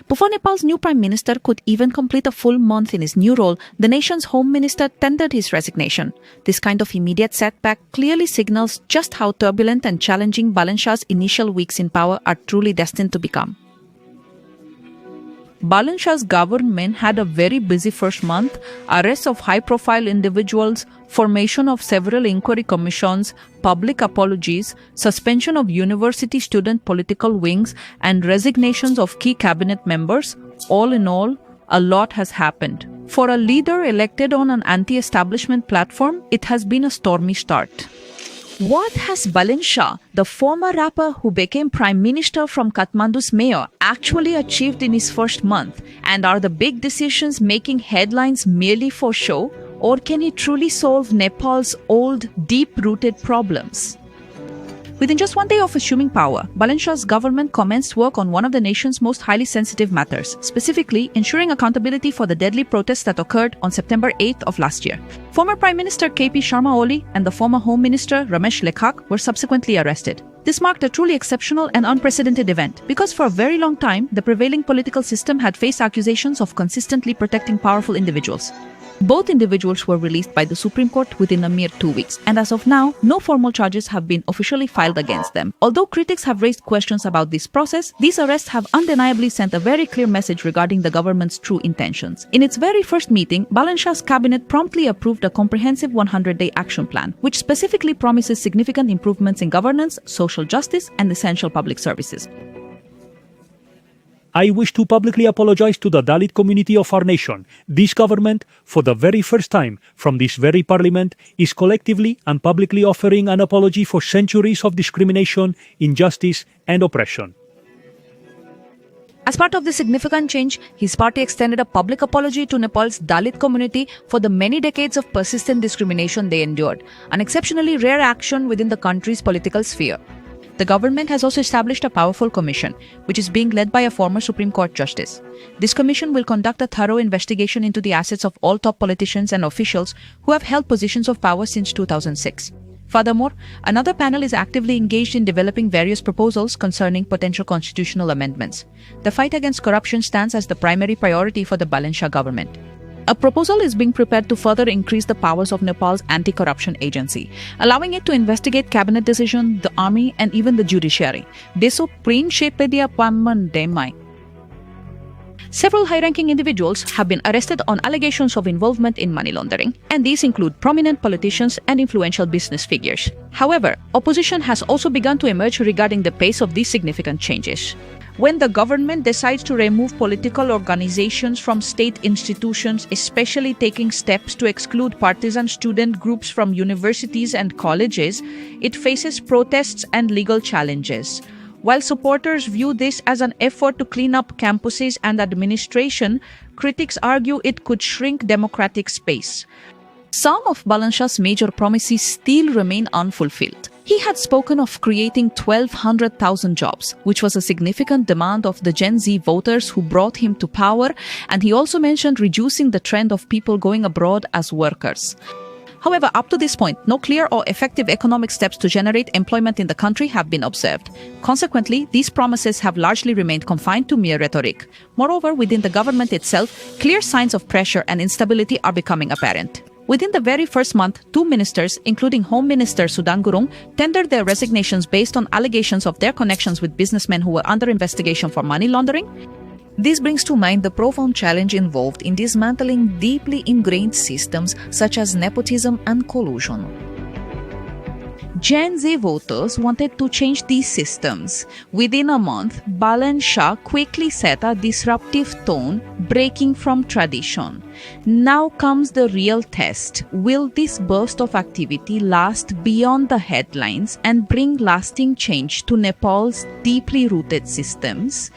Before Nepal's new Prime Minister could even complete a full month in his new role, the nation's Home Minister tendered his resignation. This kind of immediate setback clearly signals just how turbulent and challenging Balen Shah's initial weeks in power are truly destined to become. Balen Shah's government had a very busy first month: arrests of high-profile individuals, formation of several inquiry commissions, public apologies, suspension of university student political wings, and resignations of key cabinet members. All in all, a lot has happened. For a leader elected on an anti-establishment platform, it has been a stormy start. What has Balen Shah, the former rapper who became Prime Minister from Kathmandu's mayor, actually achieved in his first month? And are the big decisions making headlines merely for show? Or can he truly solve Nepal's old, deep-rooted problems? Within just one day of assuming power, Balen Shah's government commenced work on one of the nation's most highly sensitive matters, specifically ensuring accountability for the deadly protests that occurred on September 8th of last year. Former Prime Minister KP Sharma Oli and the former Home Minister Ramesh Lekhak were subsequently arrested. This marked a truly exceptional and unprecedented event because for a very long time, the prevailing political system had faced accusations of consistently protecting powerful individuals. Both individuals were released by the Supreme Court within a mere 2 weeks, and as of now, no formal charges have been officially filed against them. Although critics have raised questions about this process, these arrests have undeniably sent a very clear message regarding the government's true intentions. In its very first meeting, Balen Shah's cabinet promptly approved a comprehensive 100-day action plan, which specifically promises significant improvements in governance, social justice, and essential public services. I wish to publicly apologize to the Dalit community of our nation. This government, for the very first time from this very parliament, is collectively and publicly offering an apology for centuries of discrimination, injustice, and oppression. As part of this significant change, his party extended a public apology to Nepal's Dalit community for the many decades of persistent discrimination they endured, an exceptionally rare action within the country's political sphere. The government has also established a powerful commission, which is being led by a former Supreme Court justice. This commission will conduct a thorough investigation into the assets of all top politicians and officials who have held positions of power since 2006. Furthermore, another panel is actively engaged in developing various proposals concerning potential constitutional amendments. The fight against corruption stands as the primary priority for the Balen Shah government. A proposal is being prepared to further increase the powers of Nepal's anti-corruption agency, allowing it to investigate cabinet decisions, the army, and even the judiciary. Several high-ranking individuals have been arrested on allegations of involvement in money laundering, and these include prominent politicians and influential business figures. However, opposition has also begun to emerge regarding the pace of these significant changes. When the government decides to remove political organizations from state institutions, especially taking steps to exclude partisan student groups from universities and colleges, it faces protests and legal challenges. While supporters view this as an effort to clean up campuses and administration, critics argue it could shrink democratic space. Some of Balen Shah's major promises still remain unfulfilled. He had spoken of creating 1,200,000 jobs, which was a significant demand of the Gen Z voters who brought him to power, and he also mentioned reducing the trend of people going abroad as workers. However, up to this point, no clear or effective economic steps to generate employment in the country have been observed. Consequently, these promises have largely remained confined to mere rhetoric. Moreover, within the government itself, clear signs of pressure and instability are becoming apparent. Within the very first month, 2 ministers, including Home Minister Sudang Gurung, tendered their resignations based on allegations of their connections with businessmen who were under investigation for money laundering. This brings to mind the profound challenge involved in dismantling deeply ingrained systems such as nepotism and collusion. Gen Z voters wanted to change these systems. Within a month, Balen Shah quickly set a disruptive tone, breaking from tradition. Now comes the real test. Will this burst of activity last beyond the headlines and bring lasting change to Nepal's deeply rooted systems?